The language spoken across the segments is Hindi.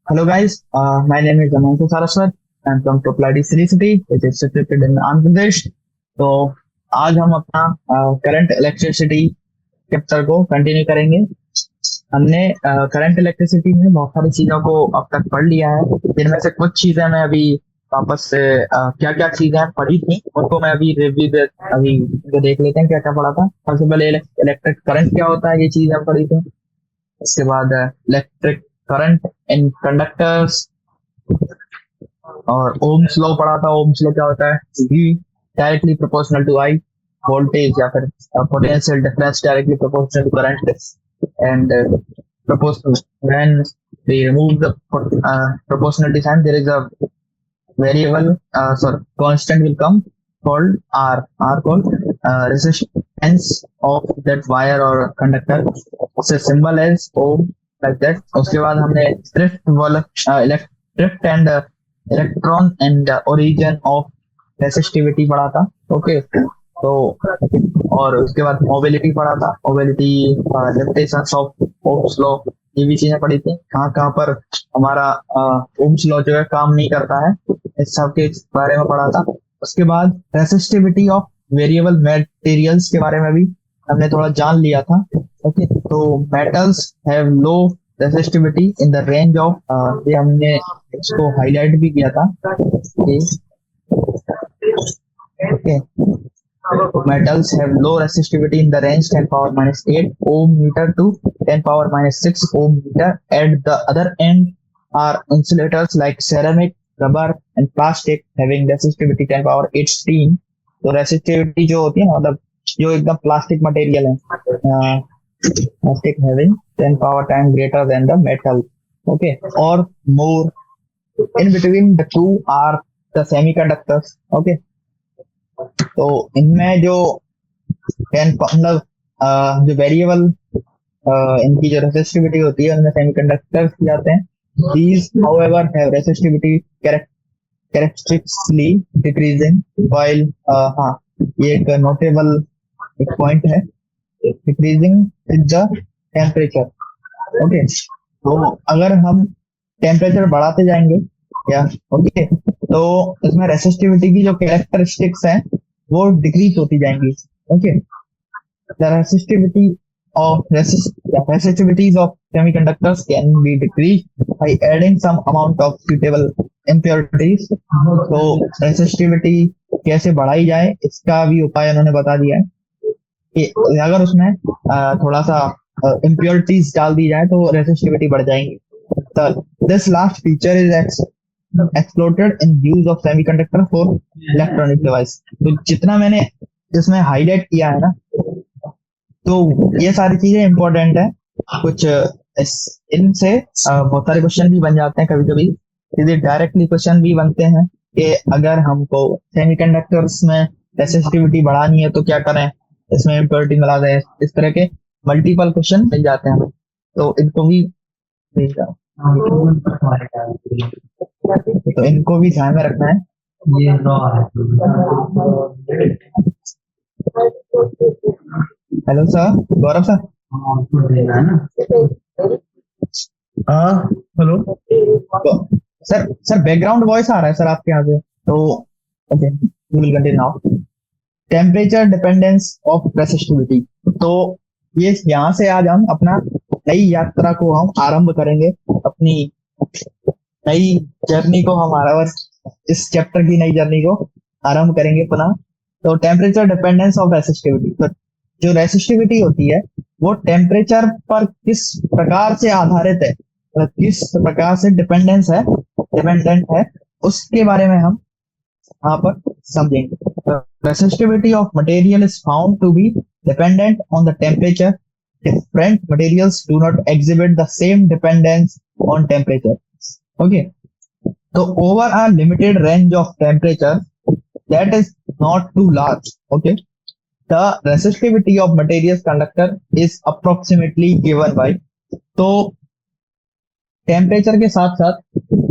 Hello guys, my name is Amantu Saraswat. I'm from Topladi City, which is situated in Andhra Pradesh. तो आज हम अपना करंट इलेक्ट्रिसिटी चैप्टर को कंटिन्यू करेंगे। हमने करंट इलेक्ट्रिसिटी में बहुत सारी चीजों को अब तक पढ़ लिया है, जिनमें से कुछ चीजें मैं अभी वापस से क्या क्या चीजें पढ़ी थी उनको मैं अभी रिव्यू अभी इनको देख लेते हैं क्या क्या पढ़ा था। सबसे पहले इलेक्ट्रिक करंट क्या होता है, ये चीज हम पढ़ी थी। उसके बाद इलेक्ट्रिक करंट इन कंडक्टर्स और ओम्स लॉ पढ़ा था। ओम्स लॉ क्या होता है? V directly proportional to I, voltage या फिर potential difference directly proportional to current and proportional when we remove the proportionality sign, there is a variable, sorry, constant will come called R called resistance of that wire or conductor. So symbol as ohm, like that. उसके बाद हमने drift वाला drift and electron and origin of resistivity पढ़ा था। ओके, तो और उसके बाद मोबिलिटी पढ़ा था। Mobility, limitations of Ohm's law, ये भी चीजें पढ़ी थी। कहाँ कहाँ पर हमारा ओम्स लॉ जो है काम नहीं करता है, इस सब के बारे में पढ़ा था। उसके बाद रेसिस्टिविटी ऑफ वेरिएबल मटेरियल्स के बारे में भी हमने थोड़ा जान लिया था। ओके, तो metals have low resistivity in the range of, ये हमने इसको हाईलाइट भी किया था कि okay, metals have low resistivity in the range 10 power minus 8 ohm meter to 10 power minus 6 ohm meter. At the other end are insulators like ceramic, rubber and plastic having resistivity 10 power 18. तो resistivity जो होती है ना, मतलब जो एकदम प्लास्टिक मटेरियल है, plastic having 10 power time greater than the metal, okay, or more. In between the two are the semiconductors, okay. तो इनमें जो मतलब जो वेरिएबल इनकी जो रेसिस्टिविटी होती है उनमें सेमीकंडक्टर्स की जाते हैं। These however have resistivity characteristically decreasing while, हाँ, ये एक नोटेबल एक पॉइंट है, decreasing with the temperature. Okay, तो अगर हम टेम्परेचर बढ़ाते जाएंगे या ओके, तो इसमें रेसिस्टिविटी की जो कैरेक्टरिस्टिक्स हैं वो डिक्रीज होती जाएंगी। Okay, the resistivity of resistivities of semiconductors can be decreased by adding some amount of suitable impurities. तो रेसिस्टिविटी कैसे बढ़ाई जाए इसका भी उपाय उन्होंने बता दिया है कि अगर उसमें थोड़ा सा impurities डाल दी जाए तो रेसिस्टिविटी बढ़ जाएंगी। This last feature is exploited in use of semiconductor for electronic device. तो जितना मैंने इसमें हाईलाइट किया है ना, तो ये सारी चीजें इंपॉर्टेंट है। कुछ इनसे बहुत सारे क्वेश्चन भी बन जाते हैं, कभी कभी सीधे डायरेक्टली क्वेश्चन भी बनते हैं कि अगर हमको सेमीकंडक्टर्स में रेसिस्टिविटी बढ़ानी है तो क्या करें, इसमें इम्प्योरिटी मिला दें। इस तरह के मल्टीपल क्वेश्चन मिल जाते हैं, तो इनको भी भेज रहा हूँ। तो इनको भी ध्यान में रखना है। ये हेलो सर, गौरव सर। हाँ, hello sir. Sir background voice आ रहा है सर आपके यहाँ से, तो okay, we will continue now. Temperature dependence of resistivity. तो ये यहाँ से आज हम अपना नई यात्रा को हम आरंभ करेंगे, अपनी नई जर्नी को हमारा, इस चैप्टर की नई जर्नी को आरंभ करेंगे पुनः। तो टेम्परेचर डिपेंडेंस ऑफ रेसिस्टिविटी, तो जो रेसिस्टिविटी होती है वो टेम्परेचर पर किस प्रकार से आधारित है, मतलब किस प्रकार से डिपेंडेंट है, उसके बारे में हम यहाँ पर समझेंगे। Resistivity of material is found to be dependent on the temperature. Different materials do not exhibit the same dependence on temperature. Okay, so over a limited range of temperature that is not too large, okay, the resistivity of materials conductor is approximately given by, तो टेम्परेचर के साथ साथ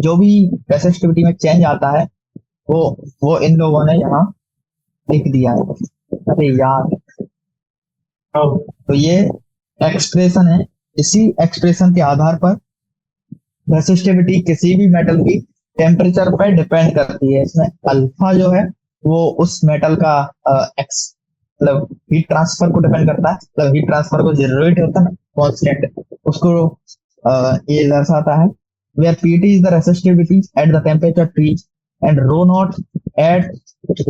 जो भी रेसिस्टिविटी में चेंज आता है वो इन लोगों ने यहाँ लिख दिया है। अरे यार, तो ये एक्सप्रेशन है, इसी एक्सप्रेशन के आधार पर रेसिस्टिविटी किसी भी मेटल की टेम्परेचर पे डिपेंड करती है। इसमें अल्फा जो है वो उस मेटल का एक्स मतलब हीट ट्रांसफर को डिपेंड करता है। मतलब हीट ट्रांसफर को जो रेट होता है ना कांस्टेंट, उसको ये दर्शाता है। Where PT is the resistivity at the temperature T and rho naught at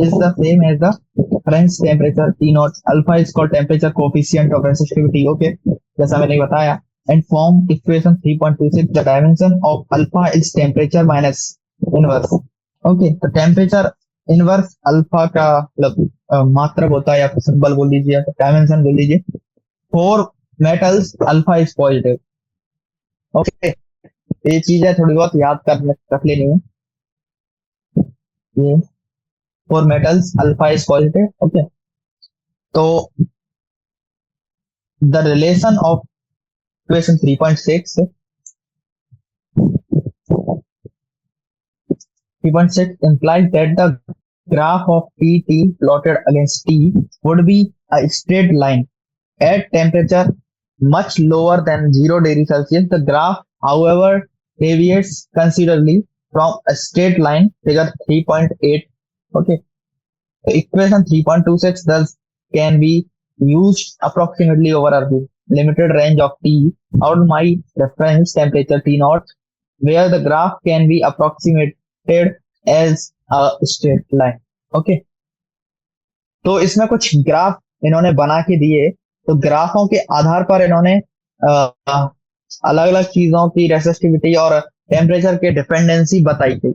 is the same as the reference temperature T naught. Alpha is called temperature coefficient of resistivity. Okay, जैसा मैंने बताया। And form equation 3.26. The dimension of alpha is temperature minus inverse. Okay, तो temperature inverse alpha का मतलब मात्रक होता है या फिर सिंबल बोल लीजिए या डायमेंशन बोल लीजिए। For metals alpha is positive. Okay, ये चीजें थोड़ी बहुत याद कर रख लेनी है। ये for metals alpha is positive. Okay, so the relation of equation 3.6 implies that the graph of T plotted against T would be a straight line at temperature much lower than 0 degree Celsius. The graph, however, deviates considerably from a straight line, figure 3.8. Okay, equation 3.26 thus can be used approximately over a limited range of T out my reference temperature T naught, where the graph can be approximated as a straight line. Okay, तो इसमें कुछ ग्राफ इन्होंने बना के दिए। तो ग्राफों के आधार पर इन्होंने अलग अलग चीजों की रेसिस्टिविटी और टेम्परेचर के डिपेंडेंसी बताई गई।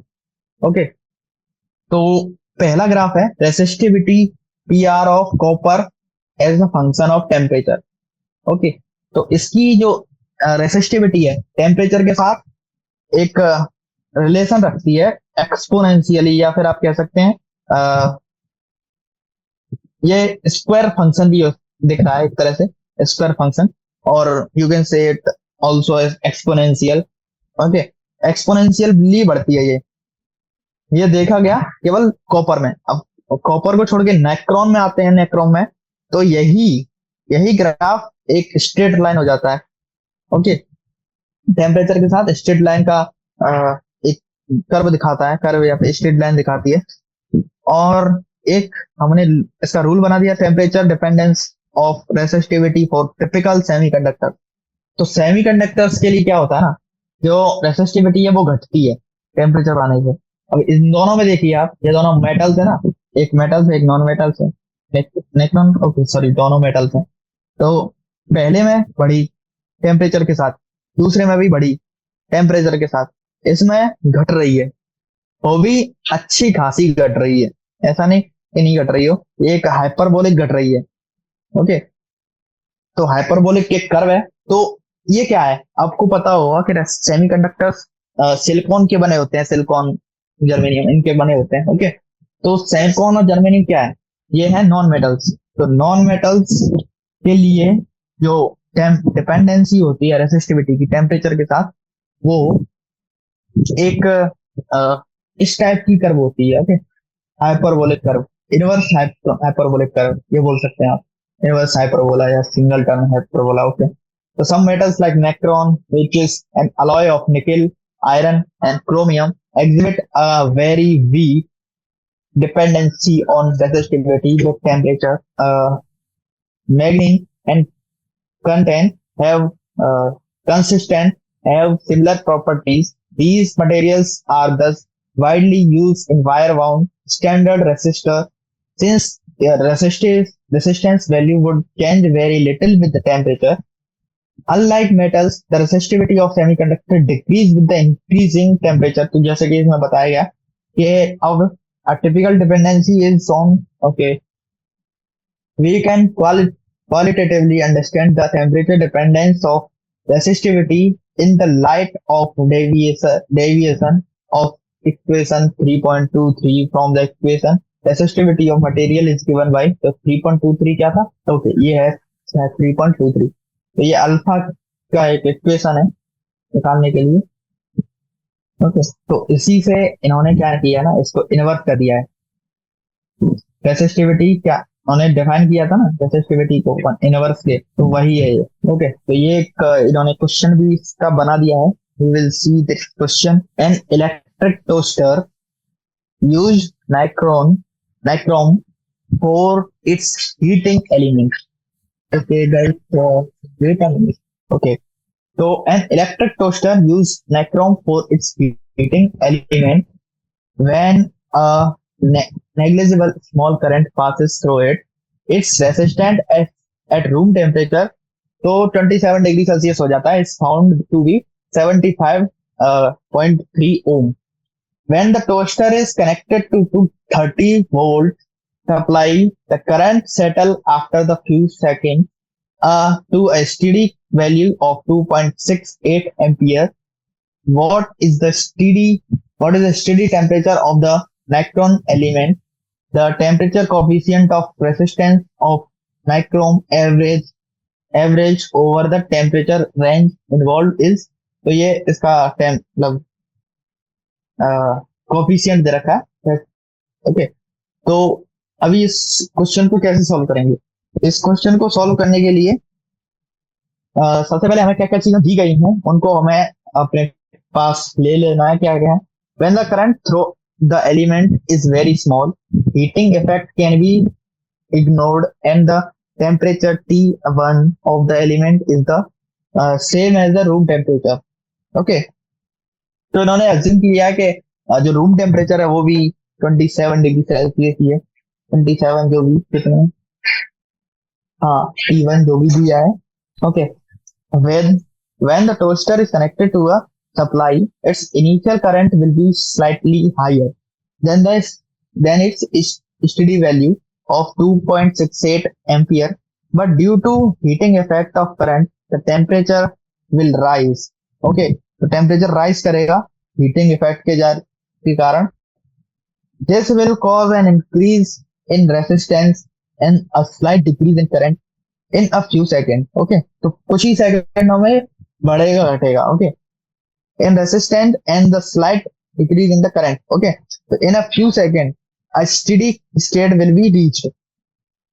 ओके, तो पहला ग्राफ है resistivity P R of copper as a function of temperature. Okay, तो इसकी जो रेसिस्टिविटी है टेम्परेचर के साथ एक रिलेशन रखती है एक्सपोनेंशियली, या फिर आप कह सकते हैं ये स्क्वायर फंक्शन भी दिख रहा है एक तरह से, स्क्वायर फंक्शन, और you can say it also exponential. Okay, exponentially बढ़ती है ये देखा गया केवल कॉपर में। अब कॉपर को छोड़ के नेक्रोन में आते हैं, नेक्रोन में तो यही यही ग्राफ एक स्ट्रेट लाइन हो जाता है। ओके, टेम्परेचर के साथ स्ट्रेट लाइन का एक कर्व दिखाता है, कर्व या फिर स्ट्रेट लाइन दिखाती है। और एक हमने इसका रूल बना दिया, temperature dependence of resistivity for typical semiconductor. तो सेमीकंडक्टर्स के लिए क्या होता है ना, जो रेसिस्टिविटी है वो घटती है टेम्परेचर बढ़ाने से। अब इन दोनों में देखिए आप, ये दोनों मेटल्स है ना, एक मेटल्स है एक नॉन मेटल्स है, नेक्ट्रॉन, ओके सॉरी, दोनों मेटल्स हैं। तो पहले में बढ़ी टेम्परेचर के साथ, दूसरे में भी बढ़ी टेम्परेचर के साथ, इसमें घट रही है, वो भी अच्छी खासी घट रही है, ऐसा नहीं कि नहीं घट रही हो, ये एक हाइपरबोलिक घट रही है। ओके, तो हाइपरबोलिक एक कर्व है। तो ये क्या है, आपको पता होगा कि सेमीकंडक्टर्स सिलिकॉन के बने होते हैं, सिलिकॉन जर्मेनियम इनके बने होते हैं। ओके, तो सिलिकॉन और जर्मेनियम क्या है, ये है नॉन मेटल्स। तो नॉन मेटल्स के लिए जो डिपेंडेंसी होती है रेसिस्टिविटी की टेम्परेचर के साथ, वो एक इस टाइप की कर्व होती है। Okay, hyperbolic curve, inverse hyperbolic curve ये बोल सकते हैं आप, इनवर्स हाइपरबोला या single turn hyperbola. Okay, so some metals like necron, which is an alloy of nickel, iron and chromium, exhibit a very weak dependency on resistivity with temperature. Manganese and content have similar properties. These materials are thus widely used in wire wound standard resistor, since their resistance value would change very little with the temperature. Unlike metals, the resistivity of semiconductor decrease with the increasing temperature. तो जैसे कि इसमें बताया गया कि अब a typical dependency is on, okay, we can qualitatively understand the temperature dependence of resistivity in the light of deviation of equation 3.23 from the equation resistivity of material is given by, तो 3.23 क्या था, ओके ये है 3.23। तो ये अल्फा का एक इक्वेशन है निकालने के लिए। ओके, तो इसी से इन्होंने क्या किया ना, इसको इन्वर्ट कर दिया है। रेसिस्टिविटी क्या उन्होंने डिफाइन किया था ना रेसिस्टिविटी को इनवर्स के, तो वही है ये। ओके, तो ये एक इन्होंने क्वेश्चन भी इसका बना दिया है we will see this question. An electric toaster use nichrome for its heating element. Okay, guys, wait a minute. Okay, so an electric toaster use nichrome for its heating element. When a negligible small current passes through it, it's resistant at room temperature. तो 27 डिग्री सेल्सियस हो जाता है. It's found to be 75.3 ohm. When the toaster is connected to 230-volt supply, the current settle after the few seconds to a steady value of 2.68 ampere. What is the steady temperature of the nichrome element? The temperature coefficient of resistance of nichrome average over the temperature range involved is. तो ये इसका मतलब कोफिशिएंट दे रखा है. ओके, तो अभी इस क्वेश्चन को कैसे सॉल्व करेंगे? इस क्वेश्चन को सॉल्व करने के लिए सबसे पहले हमें क्या क्या चीजें दी गई हैं उनको हमें अपने पास ले लेना है. क्या क्या है? When the current through the element is very small, heating effect can be ignored and the temperature T1 of the element is the same as the room temperature. Okay, तो इन्होंने अज्यूम किया कि जो रूम टेम्परेचर है वो भी 27 डिग्री सेल्सियस ही है. 27 जो भी कितने, हाँ T1 जो भी दिया है. Okay, when the toaster is connected to a supply, its initial current will be slightly higher than its steady value of 2.68 ampere, but due to heating effect of current, the temperature will rise. Okay, तो टेम्परेचर राइज करेगा हीटिंग इफेक्ट के कारण. This will cause an increase in resistance and a slight decrease in current in a few seconds. Okay, तो कुछ ही सेकंडों में बढ़ेगा घटेगा. Okay, in resistance and the slight decrease in the current. Okay, so in a few seconds a steady state will be reached.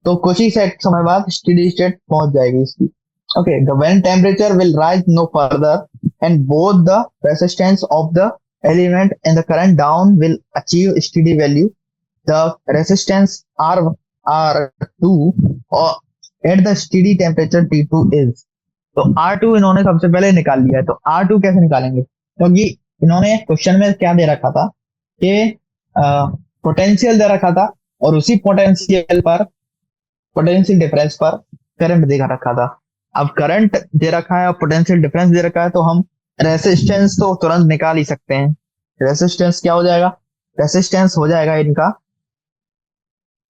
तो कुछ ही समय बाद steady state पहुंच जाएगी इसकी. Okay, the when temperature will rise no further and both the resistance of the element and the current down will achieve steady value. The resistance R2 or at the steady temperature T2 is. तो R2 इन्होंने सबसे पहले निकाल लिया है. तो R2 कैसे निकालेंगे? क्योंकि इन्होंने क्वेश्चन में क्या दे रखा था कि पोटेंशियल दे रखा था और उसी पोटेंशियल डिफरेंस पर करंट दे रखा था. अब करंट दे रखा है और पोटेंशियल डिफरेंस दे रखा है तो हम रेसिस्टेंस तो तुरंत निकाल ही सकते हैं. रेसिस्टेंस क्या हो जाएगा? रेसिस्टेंस हो जाएगा इनका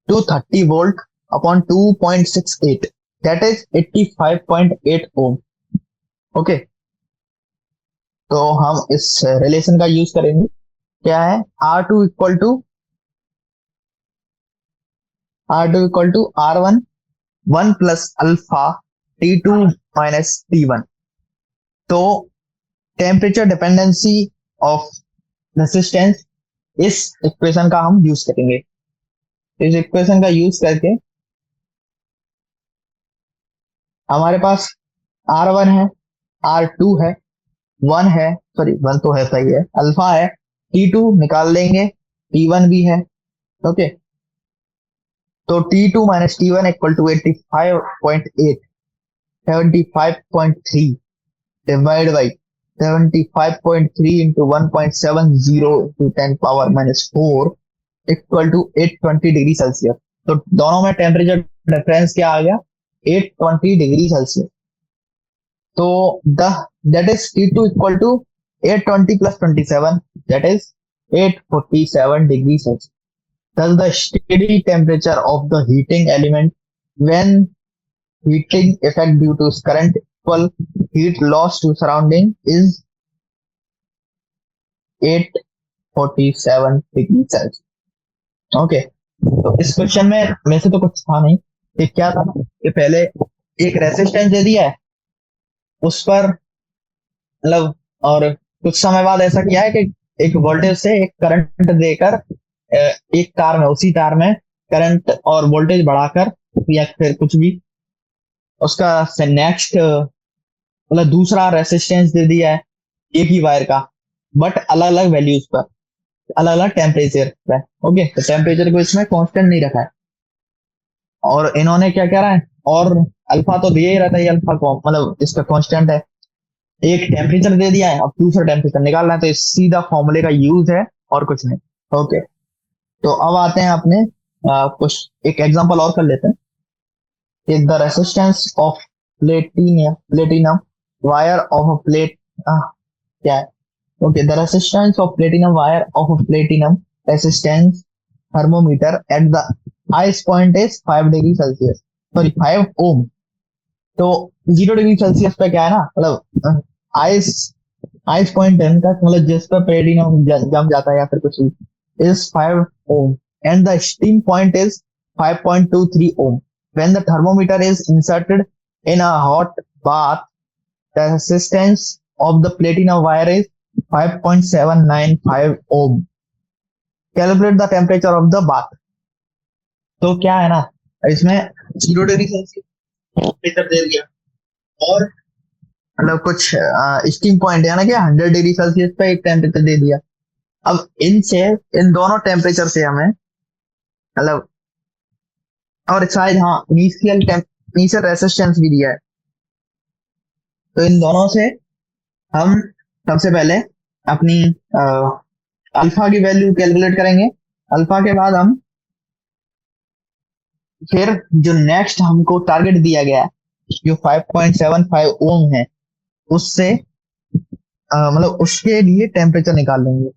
230 volt upon 2.68, that is 85.8 ohm. Okay, तो हम इस रिलेशन का यूज करेंगे. क्या है? R2 equal to R1 1 plus alpha T2 minus T1. तो टेम्परेचर डिपेंडेंसी ऑफ रेसिस्टेंस इस इक्वेशन का हम यूज करेंगे. इस इक्वेशन का यूज करके हमारे पास R1 है, R2 है, 1 है, सॉरी 1 तो है, सही है, अल्फा है, T2 निकाल लेंगे, T1 भी है. ओके, तो T2 minus T1 equal to 85.8, 75.3 divided by 75.3 into 1.70 into 10 power minus 4 equal to 820 degree Celsius. तो दोनों में टेम्परेचर डिफरेंस क्या आ गया? 820 डिग्री सेल्सियस. तो that is T2 equal to 820 plus 27, that is 847 degrees Celsius. Thus the steady temperature of the heating element when heating effect due to current equal heat loss to surrounding is 847 degrees Celsius. Okay, तो इस क्वेश्चन में से तो कुछ था नहीं. ये क्या था कि पहले एक रेसिस्टेंस दे दिया है, उस पर मतलब, और कुछ समय बाद ऐसा किया है कि एक वोल्टेज से एक करंट देकर एक तार में, उसी तार में करंट और वोल्टेज बढ़ाकर या फिर कुछ भी उसका नेक्स्ट मतलब दूसरा रेसिस्टेंस दे दिया है. एक ही वायर का, बट अलग अलग वैल्यूज पर, अलग अलग टेम्परेचर पर। ओके, तो टेम्परेचर को इसमें कांस्टेंट नहीं रखा है। और इन्होंने क्या करा है, और अल्फा तो दिया ही रहता है, ये अल्फा को मतलब इसका कांस्टेंट है। एक टेम्परेचर दे दिया है, अब दूसरा टेम्परेचर निकालना है, तो इस सीधा फॉर्मूले का यूज है और कुछ नहीं। ओके, तो अब आते हैं अपने कुछ एक एग्जांपल और कर लेते हैं। Is the resistance of platinum wire of a plate क्या है? Okay, the resistance of platinum wire of a platinum resistance thermometer at the highest point is 5 degree Celsius, sorry 5 ओम। तो 0 डिग्री सेल्सियस पे क्या है ना, मतलब आइस आइस पॉइंट है इनका, मतलब जिस पर प्लेटिनम जम जाता है या फिर कुछ is 5 ohm and the steam point is 5.23 ohm. When the thermometer is inserted in a hot bath, the resistance of the platinum wire is 5.795 ohm. Calibrate the temperature of the bath. तो क्या है ना, इसमें 0 डिग्री सेल्सियस टेम्परेचर दे दिया, और मतलब कुछ स्टीम पॉइंट है ना कि 100 डिग्री सेल्सियस पे एक टेम्परेचर दे दिया। अब इनसे, इन दोनों टेम्परेचर से हमें मतलब, और शायद हाँ इनिशियल रेसिस्टेंस भी दिया है, तो इन दोनों से हम सबसे पहले अपनी अल्फा की वैल्यू कैलकुलेट करेंगे। अल्फा के बाद हम फिर जो नेक्स्ट हमको टारगेट दिया गया है, जो 5.75 ओम है, उससे मतलब उसके लिए टेम्परेचर निकाल लेंगे।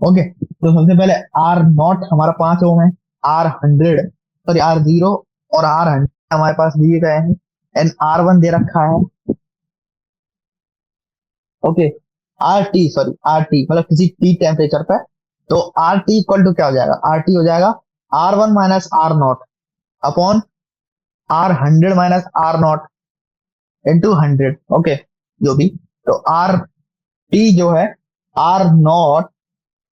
ओके, तो सबसे पहले आर नॉट हमारा 5 ओम है, आर 100 सॉरी आर 0 और आर 100 हमारे पास दिए गए हैं, एंड आर 1 दे रखा है। Okay, R T sorry R T मतलब किसी टी टेम्परेचर पे, तो आर टी इक्वल टू क्या हो जाएगा, आर टी हो जाएगा R 1 minus R naught upon R 100 minus R naught into 100। Okay, जो भी, तो आर टी जो है R naught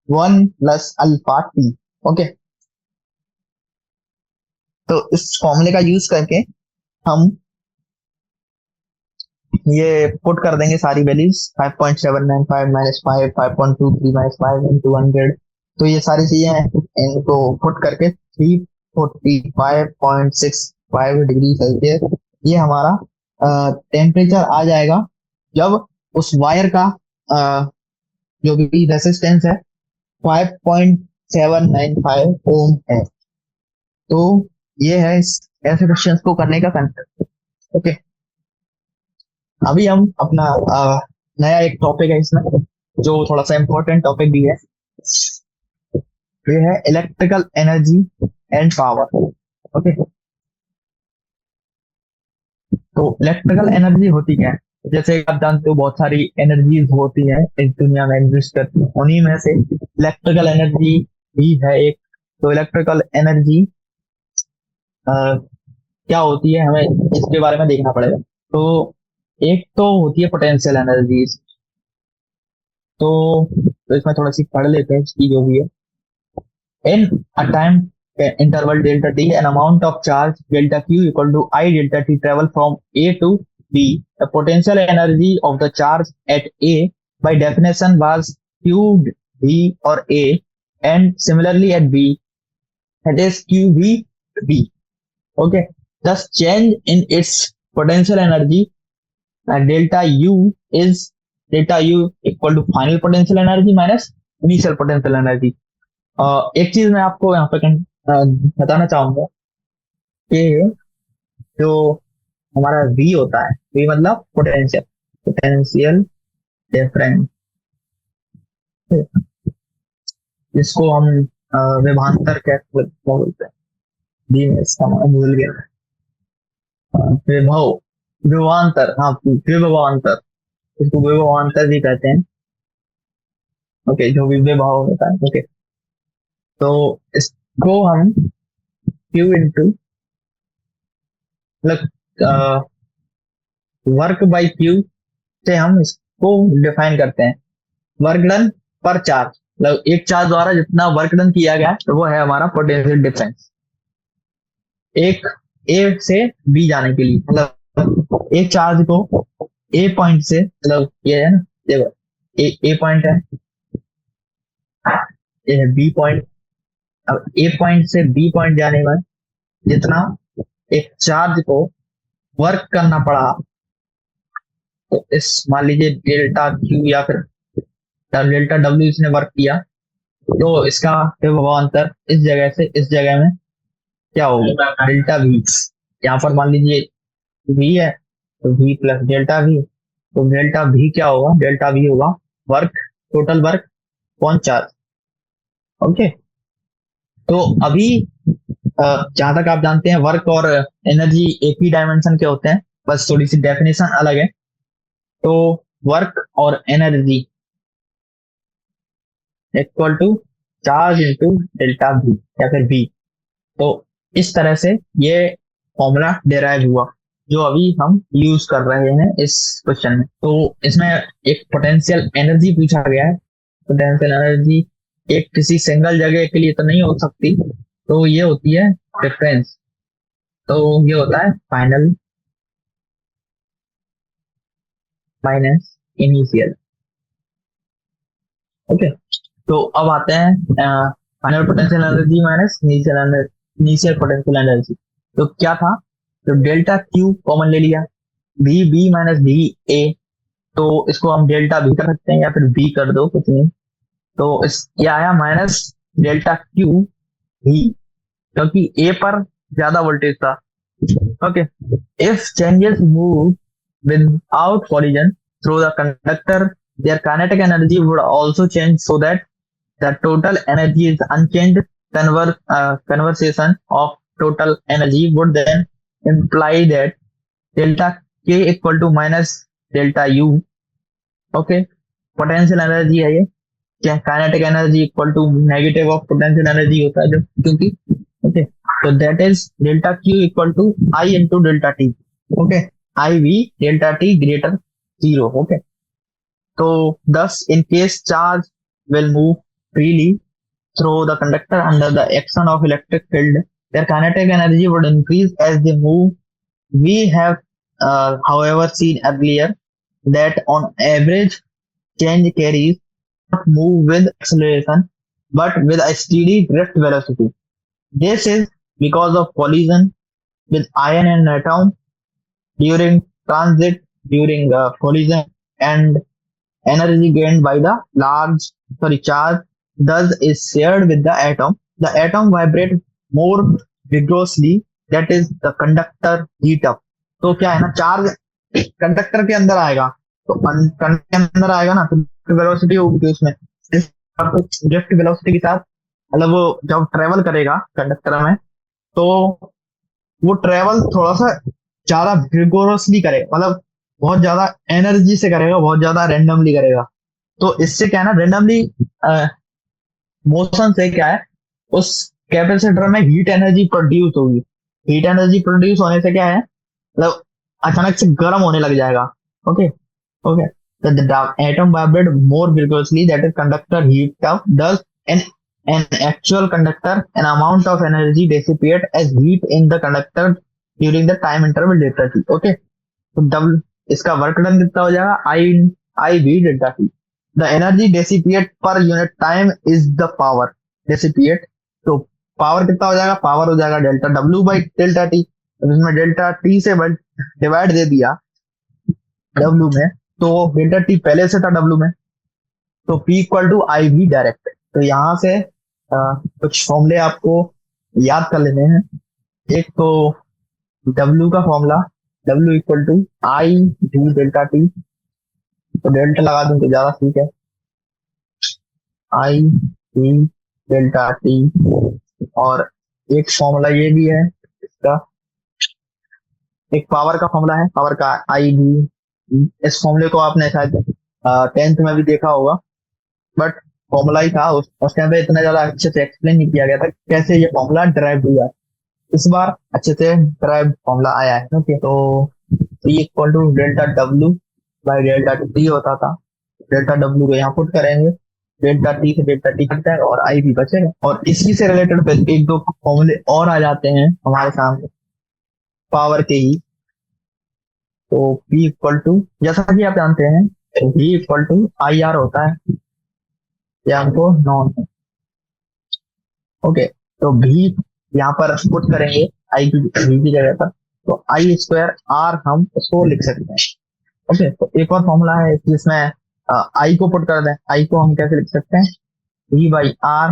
1 plus alpha T. Okay, तो इस फॉर्मूले का यूज करके हम ये पुट कर देंगे सारी वैल्यूज, 5.795 माइनस 5, 5.23 माइनस 5 इंटू 100। तो ये सारी चीजें हैं, इनको पुट करके 345.65 डिग्री सेल्सियस ये हमारा टेम्परेचर आ जाएगा, जब उस वायर का अ, जो भी रेसिस्टेंस है 5.795 ओम है। तो ये है इस ऐसे क्वेश्चंस को करने का कंसेप्ट। ओके, अभी हम अपना नया एक टॉपिक है इसमें, जो थोड़ा सा इम्पोर्टेंट टॉपिक भी है, ये है electrical energy and power. Okay, तो इलेक्ट्रिकल एनर्जी होती क्या है, जैसे आप जानते हो बहुत सारी एनर्जीज होती है इस दुनिया में एग्जिस्ट करती है, उन्हीं में से इलेक्ट्रिकल एनर्जी भी है एक। तो इलेक्ट्रिकल एनर्जी क्या होती है, हमें इसके बारे में देखना पड़ेगा। तो एक तो होती है पोटेंशियल एनर्जीज, तो इसमें थोड़ा सी पढ़ लेते हैं इसकी जो भी है। In a time interval delta t, an amount of charge delta q equal to I delta t travel from A to B. The potential energy of the charge at A by definition was q v or A, and similarly at B, that is q v b. Okay, thus change in its potential energy delta u equal to final potential energy minus initial potential energy. एक चीज मैं आपको यहाँ पे बताना चाहूंगा कि जो हमारा V होता है, V मतलब पोटेंशियल, पोटेंशियल डिफरेंस, जिसको हम विभवांतर क्या बोलते हैं, V में इसका नाम भूल गया। विभव विभवांतर, हाँ विभवांतर, इसको विभवांतर भी कहते हैं। ओके, जो भी विभव होता है। ओके, तो इसको हम Q इंटू मतलब वर्क बाई क्यू से हम इसको डिफाइन करते हैं, वर्क डन पर चार्ज, मतलब एक चार्ज द्वारा जितना वर्क डन किया गया तो वो है हमारा पोटेंशियल डिफरेंस, एक ए से बी जाने के लिए, मतलब एक चार्ज को ए पॉइंट से, मतलब ये है ना, देखो ए पॉइंट है, ये है बी पॉइंट। अब ए पॉइंट से बी पॉइंट जाने में जितना एक चार्ज को वर्क करना पड़ा, तो इस मान लीजिए डेल्टा क्यू या फिर डेल्टा डब्ल्यू इसने वर्क किया, तो इसका विभव अंतर इस जगह से इस जगह में क्या होगा, डेल्टा वी। यहाँ पर मान लीजिए वी है, तो वी प्लस डेल्टा वी, तो डेल्टा वी क्या होगा, डेल्टा वी होगा work, total work upon charge. Okay, तो अभी जहां तक आप जानते हैं वर्क और एनर्जी एक ही डायमेंशन के होते हैं, बस थोड़ी सी डेफिनेशन अलग है। तो वर्क और energy equal to charge into delta V या फिर वी। तो इस तरह से ये फॉर्मूला डेराइव हुआ जो अभी हम यूज कर रहे हैं इस क्वेश्चन में। तो इसमें एक पोटेंशियल एनर्जी पूछा गया है। पोटेंशियल एनर्जी एक किसी सिंगल जगह के लिए तो नहीं हो सकती, तो ये होती है डिफरेंस। तो ये होता है फाइनल माइनस इनिशियल। ओके, तो अब आते हैं final potential energy minus initial potential energy. तो क्या था, तो डेल्टा क्यू कॉमन ले लिया, B B minus D A, तो इसको हम डेल्टा बी कर सकते हैं या फिर बी कर दो, कुछ नहीं। तो इस क्या आया, माइनस डेल्टा क्यू भी, क्योंकि ए पर ज्यादा वोल्टेज था। Okay, if changes move without collision through the conductor, their kinetic energy would also change so that the total energy is unchanged. Conversation of total energy would then imply that delta k equal to minus delta u. Okay, potential energy है ये, क्या kinetic energy equal to negative of potential energy होता है जो, क्योंकि ओके, तो that is delta Q equal to I into delta T. Okay, I V delta T greater zero. Okay, तो thus in case charge will move freely through the conductor under the action of electric field, their kinetic energy would increase as they move. We have however seen earlier that on average change carries not move with acceleration but with a steady drift velocity. This is because of collision with ion and atom during transit, during collision, and energy gained by the charge thus is shared with the atom. The atom vibrates more vigorously, that is the conductor heat up. तो क्या है ना, चार्ज कंडक्टर के अंदर आएगा, तो कंडक्टर के अंदर आएगा ना, तो वेलोसिटी होगी उसमें, ड्रिफ्ट वेलोसिटी के साथ, मतलब वो जब ट्रेवल करेगा कंडक्टर में, तो वो ट्रेवल थोड़ा सा ज्यादा विगोरसली करेगा, मतलब बहुत ज्यादा एनर्जी से करेगा, बहुत ज्यादा रेंडमली करेगा। तो इससे क्या है ना, रेंडमली मोशन से क्या है, उस कैपेसिटर में हीट एनर्जी प्रोड्यूस होगी। हीट एनर्जी प्रोड्यूस होने से क्या है, मतलब अचानक से गर्म होने लग जाएगा। Okay okay, so the atom vibrate more vigorously, that is conductor heat up, thus an actual conductor an amount of energy dissipate as heat in the conductor during the time interval delta t. Okay, तो डब्ल्यू इसका वर्क डन कितना हो जाएगा, I I V delta T. The energy dissipated per unit time is the power dissipated. तो पावर कितना हो जाएगा, पावर हो जाएगा delta W by delta T. इसमें डेल्टा टी से डिवाइड दे दिया डब्ल्यू में, तो डेल्टा टी पहले से था डब्ल्यू में, तो P equal to I V direct. तो यहाँ से कुछ फॉर्मूले आपको याद कर लेने हैं। एक तो डब्ल्यू का formula, W equal to I V delta T, तो डेल्टा लगा दूं तो ज्यादा ठीक है, आई वी डेल्टा टी। और एक फॉर्मूला ये भी है इसका, एक पावर का फॉर्मूला है, पावर का आई वी। इस फॉर्मूले को आपने शायद 10th में भी देखा होगा, बट फॉर्मूला ही था, उस टाइम पे इतना ज्यादा अच्छे से एक्सप्लेन नहीं किया गया था कैसे ये फॉर्मूला ड्राइव हुआ। इस बार अच्छे से ड्राइव फॉर्मूला आया है। ओके, तो P equal to delta W by delta T होता था। डेल्टा डब्ल्यू को यहाँ पुट करेंगे, डेल्टा टी से डेल्टा टी कटता है और आई भी बचेगा। और इसी से रिलेटेड एक दो फॉर्मूले और आ जाते हैं हमारे सामने पावर के ही। तो P इक्वल टू, जैसा कि आप जानते हैं V equal to I R होता है, ये हमको नॉन है। ओके, तो V यहाँ पर पुट करेंगे आई की V की जगह पर, तो आई स्क्वायर आर हम उसको लिख सकते हैं। ओके, तो एक और फॉर्मूला है जिसमें आई को पुट कर दें, आई को हम कैसे लिख सकते हैं, V बाई आर।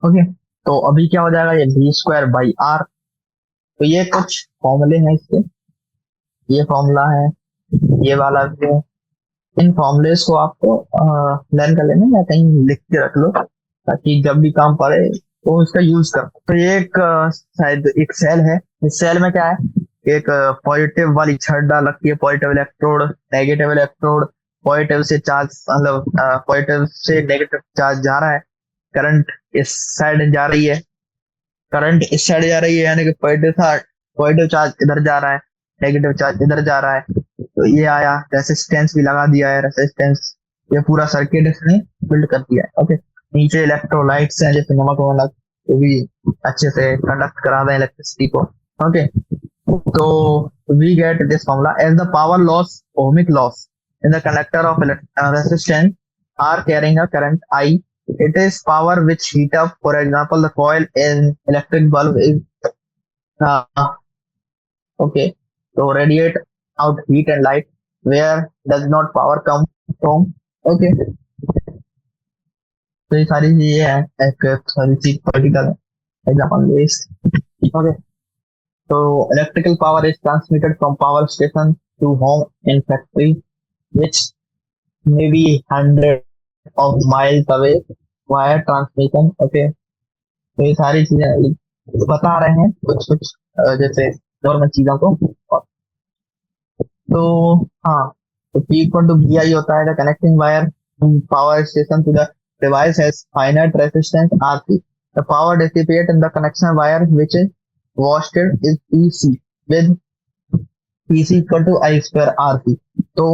ओके, तो अभी क्या हो जाएगा, ये V स्क्वायर बाई आर। तो ये कुछ फॉर्मूले हैं इसके, ये फॉर्मूला है, ये वाला भी है। इन फॉर्मूलेस को आपको लर्न कर लेना या कहीं लिख के रख लो, ताकि जब भी काम पड़े तो इसका यूज कर। तो ये एक शायद एक सेल है, इस सेल में क्या है, एक पॉजिटिव वाली छड़ डाल रखी है, positive electrode, negative electrode, positive से चार्ज मतलब पॉजिटिव से नेगेटिव चार्ज जा रहा है, करंट इस साइड जा रही है, करंट इस साइड जा रही है, यानी कि पॉजिटिव चार्ज इधर जा रहा है, नेगेटिव चार्ज इधर जा रहा है। तो ये आया, रेसिस्टेंस भी लगा दिया है, रेसिस्टेंस, ये पूरा सर्किट इसने बिल्ड कर दिया है। ओके, नीचे इलेक्ट्रोलाइट्स हैं जैसे नमक वमक, वो भी अच्छे से कंडक्ट करा दें इलेक्ट्रिसिटी को। ओके, तो we get this formula as the power loss, ohmic loss in the conductor of resistance are carrying a current I. It is power which heat up, for example, the coil in electric bulb is uh, okay, so radiate out heat and light. Where does not power come from? Okay, तो ये सारी चीजें हैं, एक सारी चीज political example base. Okay, so electrical power is transmitted from power station to home in factory, which may be hundred of miles away via transmission. Okay, तो ये सारी चीजें बता रहे हैं कुछ कुछ जैसे नॉर्मल चीजों को। तो हाँ, तो P equal to V I होता है, the connecting wire power station to the device has finite resistance R C, the power dissipate in the connection wire which is wasted is PC with PC equal to I square R C. तो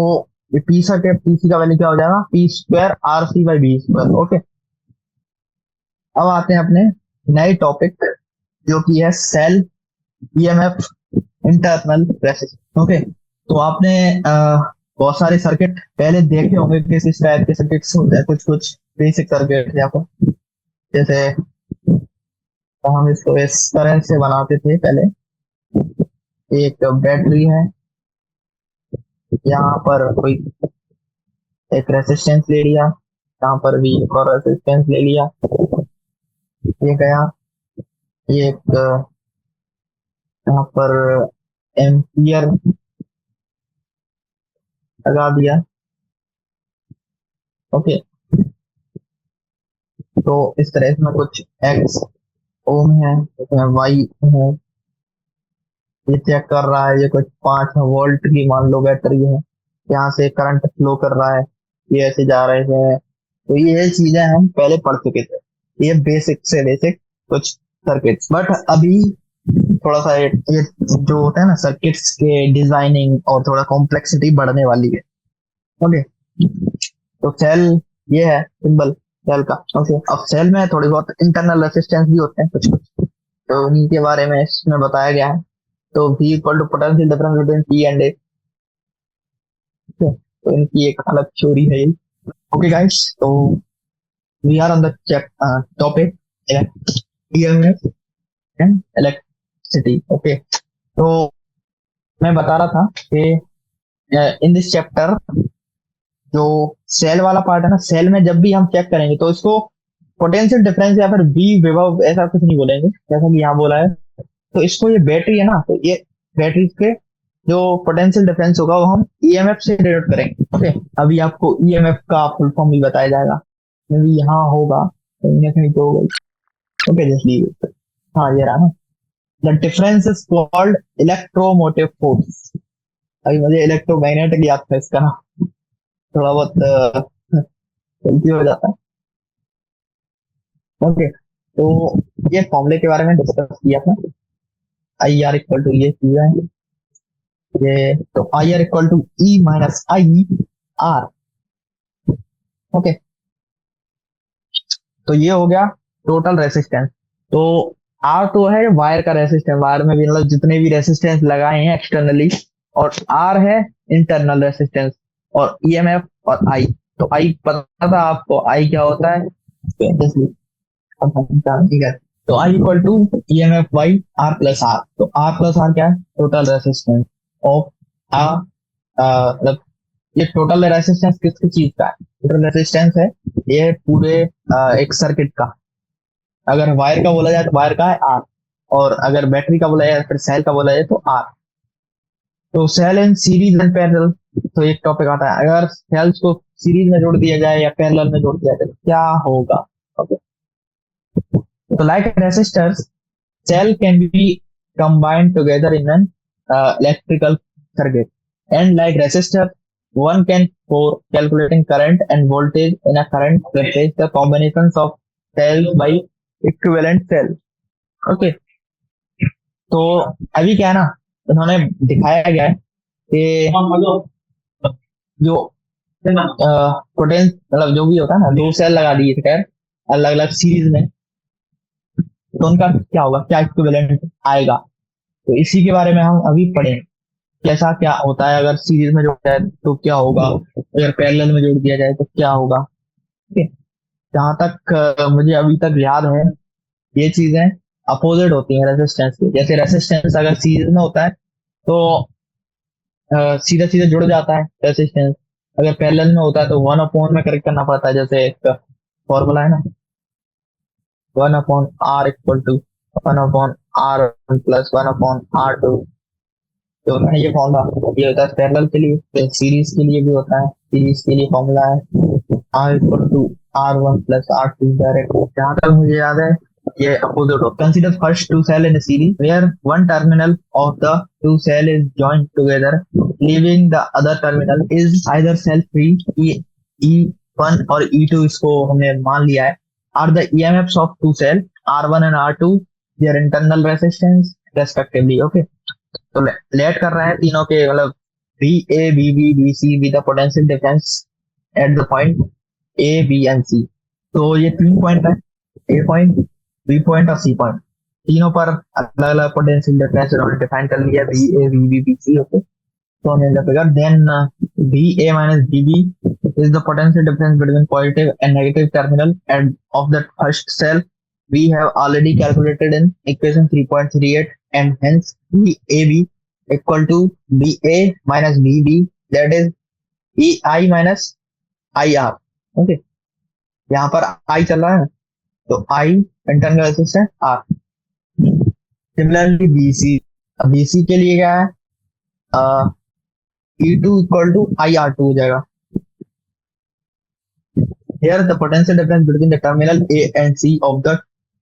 ये पीसी का वैल्यू क्या हो जाएगा, P square R C by B square. Okay, अब आते हैं अपने नए टॉपिक जो कि है cell EMF internal resistance. Okay, तो आपने बहुत सारे सर्किट पहले देखे होंगे, किस टाइप के सर्किट्स होते हैं, कुछ कुछ बेसिक सर्किट या फिर जैसे तो हम इसको इस तरह से बनाते थे पहले। एक बैटरी है, यहाँ पर कोई एक रेसिस्टेंस ले लिया, यहाँ पर भी एक और रेसिस्टेंस ले लिया, ये गया, ये एक यहाँ पर एम्पियर लगा दिया। ओके, तो इस तरह इसमें कुछ एक्स ओम है, इसमें वाई है, ये चेक कर रहा है, ये कुछ 5 वोल्ट की मान लो बैटरी है, यहाँ से करंट फ्लो कर रहा है, ये ऐसे जा रहे हैं। तो ये चीजें हम पहले पढ़ चुके थे, ये बेसिक से बेसिक कुछ सर्किट्स। बट अभी थोड़ा सा ये जो होता है ना सर्किट्स के डिजाइनिंग और थोड़ा कॉम्प्लेक्सिटी बढ़ने वाली है। ओके, तो सेल ये है सिंबल सेल का। ओके, अब सेल में थोड़ी बहुत इंटरनल रेसिस्टेंस भी होते हैं कुछ कुछ, तो उन्हीं के बारे में इसमें बताया गया है। तो V equal to potential difference between P and A, तो इनकी एक अलग थ्योरी है ये। ओके गाइस, तो we are on the topic EMF and electricity. Okay, तो मैं बता रहा था कि इन दिस चैप्टर जो सेल वाला पार्ट है ना, सेल में जब भी हम चेक करेंगे तो इसको पोटेंशियल डिफरेंस या फिर V विभव ऐसा कुछ नहीं बोलेंगे, जैसा कि यहाँ बोला है। तो इसको ये बैटरी है ना, तो ये बैटरी के जो पोटेंशियल डिफरेंस होगा वो हम ईएमएफ से डिनोट करेंगे। ओके, अभी आपको ईएमएफ का फुल फॉर्म भी बताया जाएगा, मे बी यहाँ होगा कहीं ना कहीं तो होगा। ओके, जस्ट हाँ ये रहा ना, the difference is called electromotive force. अभी मुझे इलेक्ट्रोमैग्नेटिक याद था, इसका थोड़ा बहुत गलती हो जाता है। ओके, तो ये फॉर्मूले के बारे में डिस्कस किया था, आई आर इक्वल टू ये चीज है, ये तो I R equal to E minus I R. Okay, तो ये हो गया टोटल रेसिस्टेंस। तो आर तो है वायर का रेसिस्टेंस, वायर में भी मतलब जितने भी रेसिस्टेंस लगाए हैं एक्सटर्नली, और आर है इंटरनल रेसिस्टेंस, और ईएमएफ और आई। तो आई पता था आपको, आई क्या होता है? ठीक है। तो I equal to E M F by R plus R. तो आर प्लस आर क्या है? टोटल रेसिस्टेंस ऑफ आ, मतलब ये टोटल रेसिस्टेंस किसकी चीज का है? टोटल रेसिस्टेंस है ये पूरे एक सर्किट का। अगर वायर का बोला जाए तो वायर का है आर, और अगर बैटरी का बोला जाए फिर सेल का बोला जाए तो आर। तो cell in series and parallel, तो एक टॉपिक आता है, अगर सेल्स को सीरीज में जोड़ दिया जाए या पैरेलल में जोड़ दिया जाए तो क्या होगा? ओके, तो like resistors, cell can be combined together in an electrical circuit, and like resistor, one can for calculating current and voltage in a current replace the combinations of cells by equivalent cell. Okay, तो अभी क्या है ना, उन्होंने दिखाया गया है कि जो पोटेंस मतलब जो भी होता है ना, दो सेल लगा दिए थे खैर अलग अलग सीरीज में, तो उनका क्या होगा, क्या इक्विवेलेंट आएगा? तो इसी के बारे में हम अभी पढ़ेंगे, कैसा क्या होता है, अगर सीरीज में जोड़ जाए तो क्या होगा, अगर पैरेलल में जोड़ दिया जाए तो क्या होगा। ठीक है, जहां तक मुझे अभी तक याद है, ये चीजें अपोजिट होती हैं रेजिस्टेंस की। जैसे रेजिस्टेंस अगर सीरीज में होता है तो सीधा सीधा जुड़ जाता है रेजिस्टेंस, अगर पैरेलल में होता है तो वन अपॉन में करेक्ट करना पड़ता है। जैसे एक फॉर्मूला है ना, one upon R equal to one upon R one plus one upon R two. तो होता है ये फॉर्मूला, ये होता है पैरेलल के लिए, तो सीरीज के लिए भी होता है। सीरीज के लिए फॉर्मूला है R equal to R one plus R two direct. जहां तक मुझे याद है ये अपोजिट हो। Consider first two cell in a series where one terminal of the two cell is joined together, leaving the other terminal is either cell free E1 और E2, इसको हमने मान लिया है, are the EMFs of two cell R1 and R2 their internal resistance respectively. Okay, तो लेट कर रहा है तीनों के, मतलब B A B B B C with the potential difference at the point A B and C. तो ये तीन पॉइंट है, ए पॉइंट, बी पॉइंट और सी पॉइंट, तीनों पर अलग अलग पोटेंशियल डिफरेंस उन्होंने डिफाइन कर लिया, B A B B B C. Okay, so in the figure then VA minus VB is the potential difference between positive and negative terminal and of the first cell. We have already calculated in equation 3.38, and hence VAB equal to VA minus VB, that is EI minus IR. Okay, यहाँ पर I चल रहा है तो I internal resistance R। Similarly BC, BC के लिए क्या है, E2 equal to IR2 हो जाएगा। Here the potential difference between the terminal A and C of the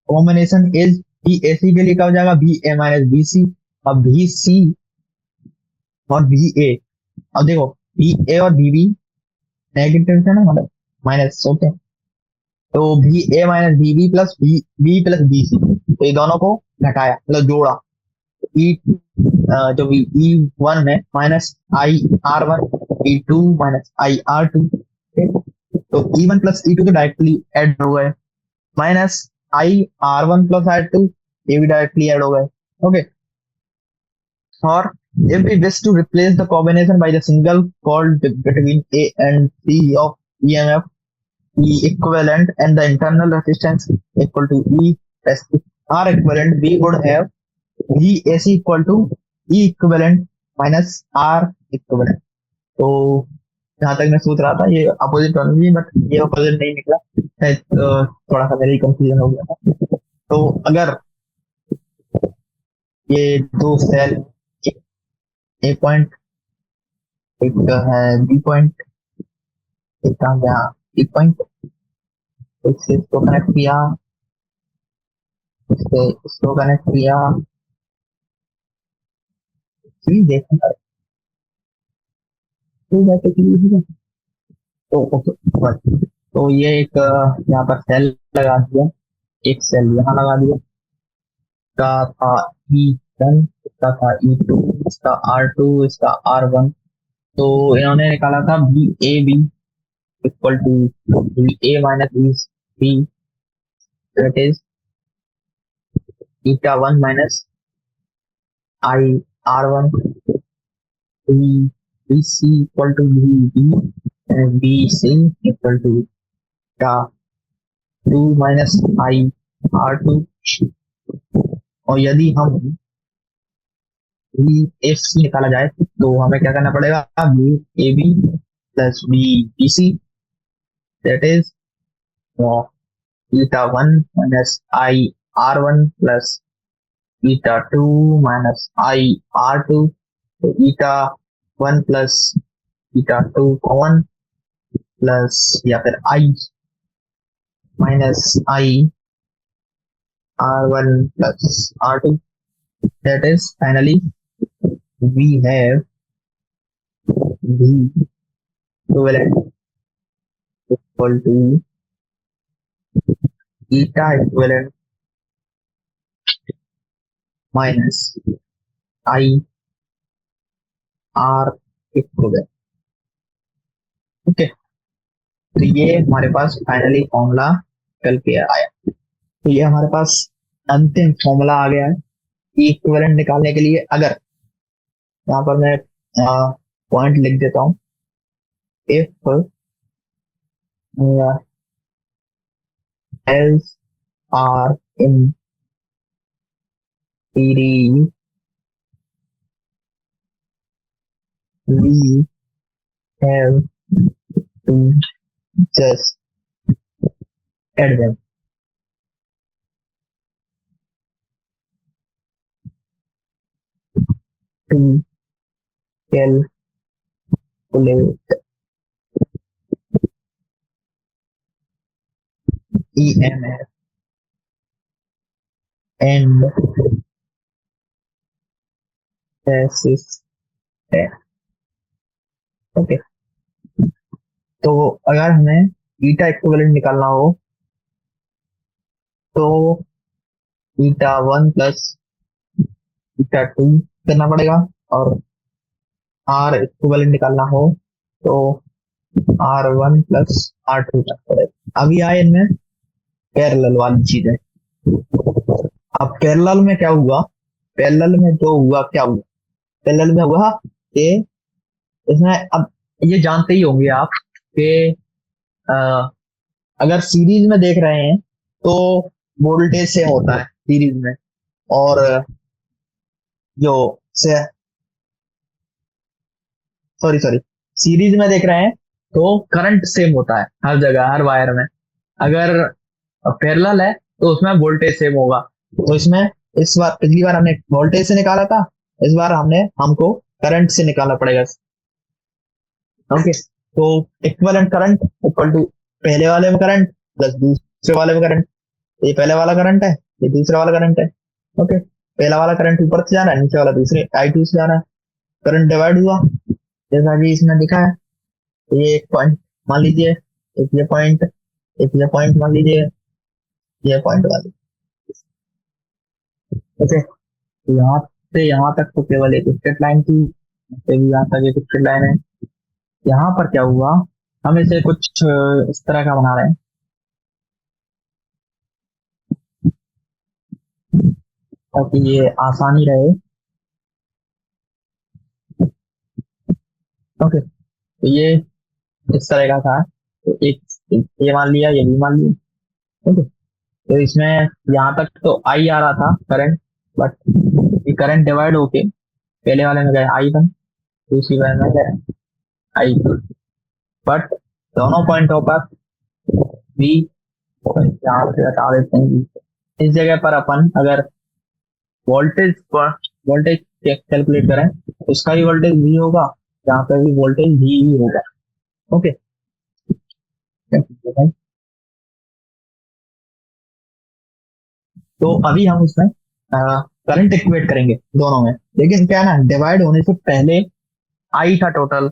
combination is VAC के लिए क्या हो जाएगा, VA minus VC। अब VC और VA, अब देखो VA और VB नेगेटिव है ना, मतलब माइनस होते हैं, तो VA minus VB plus VB plus VC, तो ये दोनों को घटाया मतलब जोड़ा, ई जो ई वन में minus I R one, E two minus I R two. तो E one plus E two तो डायरेक्टली ऐड हो गए, minus I R one plus R two, ये भी डायरेक्टली ऐड हो गए। ओके, और if we wish to replace the combination by the single called between A and C of EMF E equivalent and the internal resistance equal to E R equivalent, we would have VAC equal to E equivalent minus R equivalent। तो जहां तक मैं सोच रहा था ये अपोजिट होना चाहिए, बट ये अपोजिट नहीं निकला, थोड़ा सा मेरा ही कंफ्यूजन हो गया था। तो अगर ये दो सेल, ए पॉइंट एक है बी पॉइंट, एक कहाँ गया बी पॉइंट, इससे इसको कनेक्ट किया, इससे इसको कनेक्ट किया, देखना तो ओके बस। तो ये एक यहाँ पर सेल लगा दिया, एक सेल यहाँ लगा दिया, इसका था E1, इसका था E2, इसका R2, इसका R1। तो इन्होंने निकाला था VAB equal to VA minus VB, that is eta one minus I R1, VC equal to VB B C equal to का 2 - i r2। और यदि हम बी एफ सी निकाला जाए तो हमें क्या करना पड़ेगा, B A B plus B B C, that is eta 1 - i r1 plus eta 2 - i r2। तो eta 1 plus eta 2 common, plus या फिर i - i r1 plus r2, that is finally we have v equivalent equal to eta equivalent minus I r equivalent। Okay, तो ये हमारे पास फाइनली फॉर्मूला निकल के आया। तो ये हमारे पास अंतिम फॉर्मूला आ गया है इक्विवेलेंट निकालने के लिए। अगर यहाँ पर मैं पॉइंट लिख देता हूँ, if else are in series, we have to just add them। To calculate EMF and resistance। Okay, तो अगर हमें ईटा इक्विवेलेंट निकालना हो तो ईटा 1 प्लस ईटा 2 करना पड़ेगा, और आर इक्विवेलेंट निकालना हो तो R1 प्लस R2 करना पड़ेगा। अभी आए इनमें पैरेलल वाली चीज है। अब पैरेलल में क्या हुआ, पैरेलल में जो हुआ क्या हुआ, पैरेलल में हुआ कि इसमें अब ये जानते ही होंगे आप कि अगर सीरीज में देख रहे हैं तो वोल्टेज सेम होता है सीरीज में, और जो से सॉरी सॉरी सीरीज में देख रहे हैं तो करंट सेम होता है हर जगह हर वायर में। अगर पैरेलल है तो उसमें वोल्टेज सेम होगा। तो इसमें इस बार पिछली बार हमने वोल्टेज से निकाला था, इस बार हमको करंट से निकालना पड़ेगा। ओके, तो इक्विवेलेंट करंट इक्वल टू पहले वाले में करंट प्लस दूसरे वाले में करंट। ये पहले वाला करंट है, ये दूसरा वाला करंट है। ओके, पहला वाला करंट ऊपर से जा रहा है, नीचे वाला दूसरे I2 से जा रहा है। करंट डिवाइड हुआ जैसा कि इसमें दिखा है। तो ये एक पॉइंट मान लीजिए, एक ये पॉइंट, एक ये पॉइंट मान लीजिए, ये पॉइंट मान लीजिए। ओके, तो यहाँ से यहाँ तक तो केवल एक स्ट्रेट लाइन थी, फिर यहाँ तक एक स्ट्रेट लाइन है। यहाँ पर क्या हुआ, हम इसे कुछ इस तरह का बना रहे हैं ताकि ये आसानी रहे। ओके, तो ये इस तरह का था, तो एक ये मान लिया, ये भी मान लिया। ओके, तो इसमें यहाँ तक तो आई आ रहा था करंट, बट ये करंट डिवाइड होके पहले वाले में गए I1, दूसरी वाले में गए I2, बट दोनों पॉइंटों पर भी यहाँ से हटा देते हैं। इस जगह पर अपन अगर वोल्टेज पर वोल्टेज कैलकुलेट करें तो इसका भी वोल्टेज V होगा, यहाँ पर भी वोल्टेज V ही होगा। ओके, तो अभी हम उसमें करंट इक्वेट करेंगे दोनों में, लेकिन क्या है ना, डिवाइड होने से पहले आई था टोटल,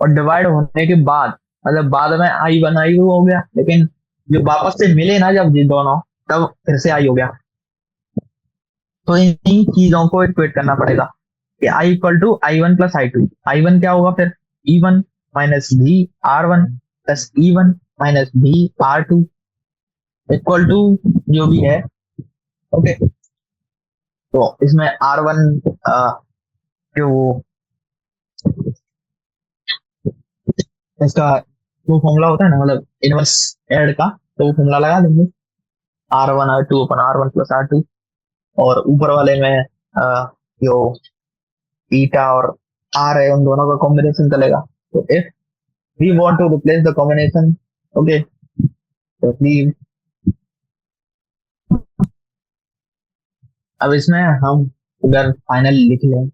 और डिवाइड होने के बाद मतलब बाद में I1 I2 हो गया, लेकिन जो वापस से मिले ना जब ये दोनों, तब फिर से आई हो गया। तो इन चीजों को इक्वेट करना पड़ेगा कि आई equal to I1 plus I2। I1 क्या होगा फिर, E1 minus V R1 plus E1 minus V R2 equal to जो भी है। ओके, तो इसमें R1 जो इसका वो फॉर्मूला होता है ना, मतलब इनवर्स एड का, तो वो फॉर्मूला लगा देंगे, R1 R2 अपन R1 + R2, और ऊपर वाले में जो ईटा और आर है उन दोनों का कॉम्बिनेशन चलेगा। तो if we want to replace the combination, okay, तो प्लीज, अब इसमें हम अगर फाइनल लिख लें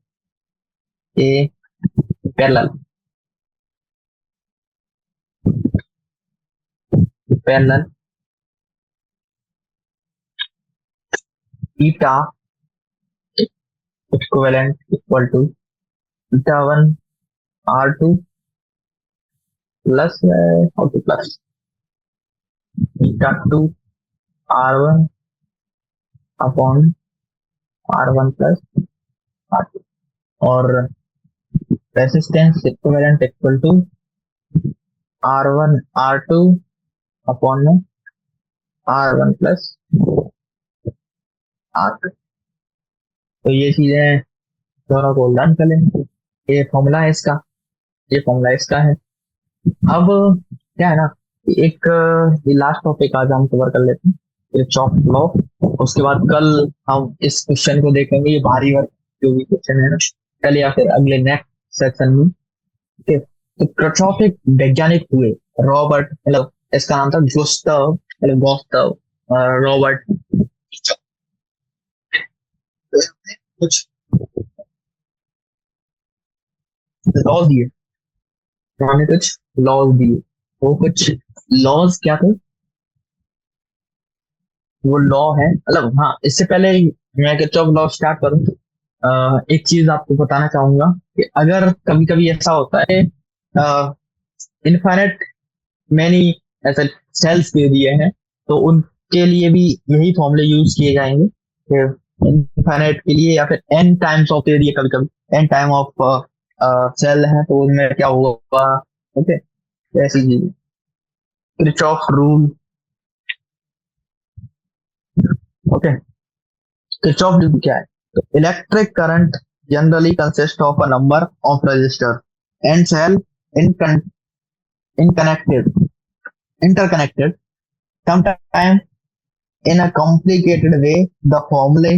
a parallel, parallel eta equivalent equal to eta 1 R2 plus plus eta 2 R1 upon R1 + R2, और resistance equivalent equal to R1 R2 upon में R1 + R2। तो ये चीजें दोनों को लर्न कर लेंगे। ये फॉर्मूला है इसका, ये फॉर्मूला इसका है। अब क्या है ना, एक ये लास्ट टॉपिक आज हम कवर कर लेते हैं, किरचॉफ लॉ। उसके बाद कल हम इस क्वेश्चन को देखेंगे, ये भारी वर्ग जो भी क्वेश्चन है ना, कल या फिर अगले नेक्स्ट सेक्शन में। ठीक है, तो किरचॉफ एक वैज्ञानिक हुए, रॉबर्ट, मतलब इसका नाम था गुस्ताव, मतलब गुस्ताव रॉबर्ट, कुछ लॉ दिए, उन्होंने कुछ लॉज दिए। वो कुछ लॉज क्या थे, वो लॉ है, मतलब हाँ, इससे पहले मैं किरचॉफ लॉ स्टार्ट करूँ, एक चीज आपको बताना चाहूंगा कि अगर कभी कभी ऐसा होता है, इनफाइनाइट मैनी ऐसे सेल्स दे दिए हैं, तो उनके लिए भी यही फॉर्मूले यूज किए जाएंगे, इनफाइनाइट के लिए, या फिर एन टाइम्स ऑफ दे दिए कभी कभी, एन टाइम ऑफ सेल है तो उनमें क्या होगा। ओके, ऐसी चीज Kirchhoff rule. Okay, Kirchhoff rule क्या है, तो electric current generally consist of a number of register and cell in connected interconnected, sometimes in a complicated way. The formula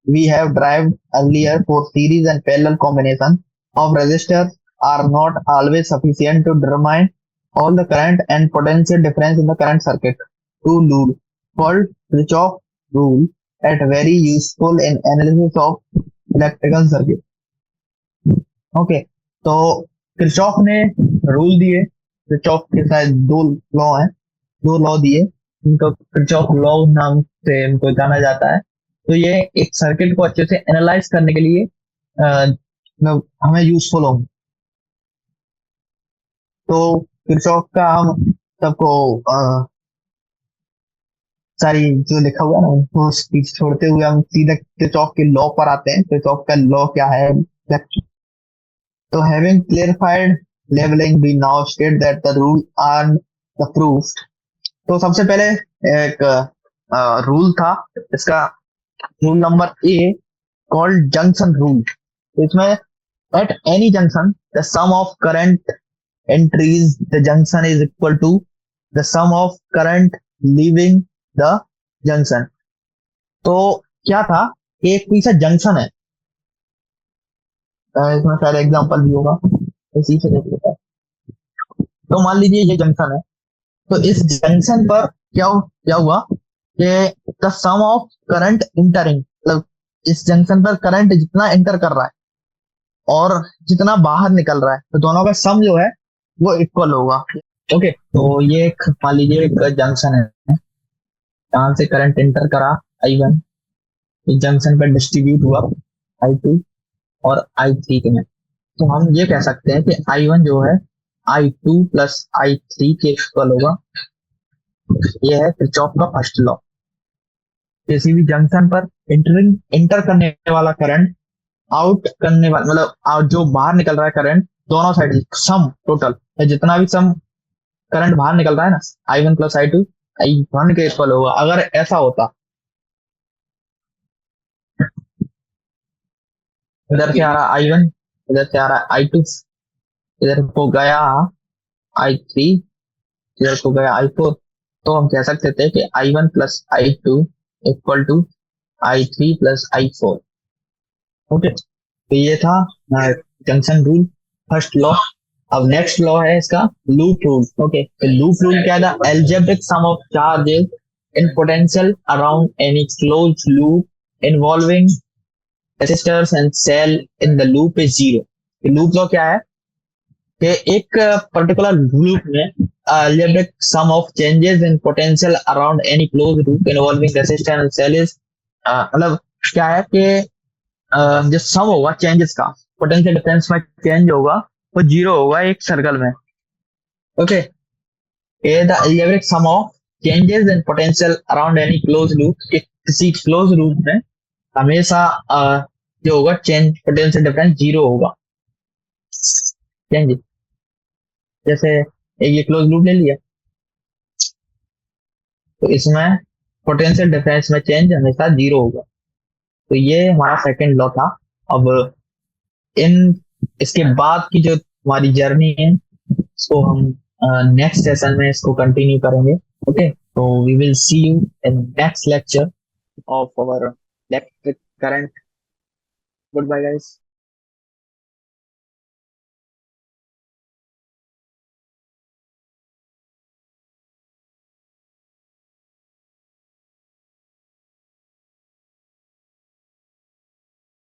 we have derived earlier for series and parallel combination of resistors are not always sufficient to determine all the current and potential difference in the current circuit. Two rule called Kirchhoff rule are very useful in analysis of electrical circuit. Okay, तो किरचॉफ ने रूल दिए, किरचॉफ के शायद दो लॉ हैं, दो लॉ दिए, इनको किरचॉफ लॉ नाम से इनको जाना जाता है। तो ये एक सर्किट को अच्छे से एनालाइज करने के लिए हमें यूजफुल होंगे। तो किरचॉफ का हम सबको सारी जो लिखा हुआ है ना उनको स्पीच छोड़ते हुए हम सीधा किरचॉफ के लॉ पर आते हैं। किरचॉफ का लॉ क्या है, तो having clarified labeling, we now state that the rule and the proof। तो सबसे पहले एक रूल था इसका, rule number A called junction rule. तो इसमें at any junction the sum of current entries the junction is equal to the sum of current leaving the junction। तो क्या था, एक कोई सा जंक्शन है, इसमें शायद एग्जांपल भी होगा, इसी से देख लेते हैं। तो मान लीजिए ये जंक्शन है, तो इस जंक्शन पर क्या हुआ कि the sum of current entering, मतलब इस जंक्शन पर करंट जितना एंटर कर रहा है और जितना बाहर निकल रहा है, तो दोनों का सम जो है वो इक्वल होगा। ओके, तो ये मान लीजिए एक जंक्शन है, यहाँ से करंट एंटर करा I1, इस जंक्शन पर डिस्ट्रीब्यूट हुआ I2 और I3 के में। तो हम ये कह सकते हैं कि I1 जो है I2 + I3 के इक्वल होगा। ये है किरचॉफ का फर्स्ट लॉ। किसी भी जंक्शन पर इंटर करने वाला करंट, आउट करने वाला मतलब जो बाहर निकल रहा है करंट, दोनों साइड सम टोटल, जितना भी सम करंट बाहर निकल रहा है ना, I1 + I2 I1 के इक्वल होगा। अगर ऐसा होता, इधर से आ रहा I1, इधर से आ रहा I2, इधर को गया I3 क्लियर हो गया I4, तो हम कह सकते थे कि I1 plus I2 equal to I3 plus I4। Okay, तो ये था जंक्शन रूल, फर्स्ट लॉ। अब नेक्स्ट लॉ है इसका लूप रूल। ओके, तो लूप रूल क्या था? Algebraic sum of charges in potential around any close loop involving resistors and cell in the loop is zero. Loop law क्या है कि एक पर्टिकुलर लूप में algebraic sum of changes in potential around any close loop involving resistor and cell is, मतलब क्या है कि जो सम होगा चेंजेस का, पोटेंशियल डिफरेंस में चेंज होगा, वो जीरो होगा एक सर्कल में। ओके, ये the algebraic sum of changes in potential around any close loop, किसी क्लोज लूप में हमेशा जो होगा चेंज पोटेंशियल डिफरेंस जीरो होगा। चेंज, जैसे एक ये क्लोज लूप ले लिया, तो इसमें पोटेंशियल डिफरेंस में चेंज हमेशा जीरो होगा। तो ये हमारा सेकंड लॉ था। अब इन इसके बाद की जो हमारी जर्नी है, इसको हम नेक्स्ट सेशन में इसको कंटिन्यू करेंगे। ओके, तो we will see you in next lecture of our electric current. Good bye guys.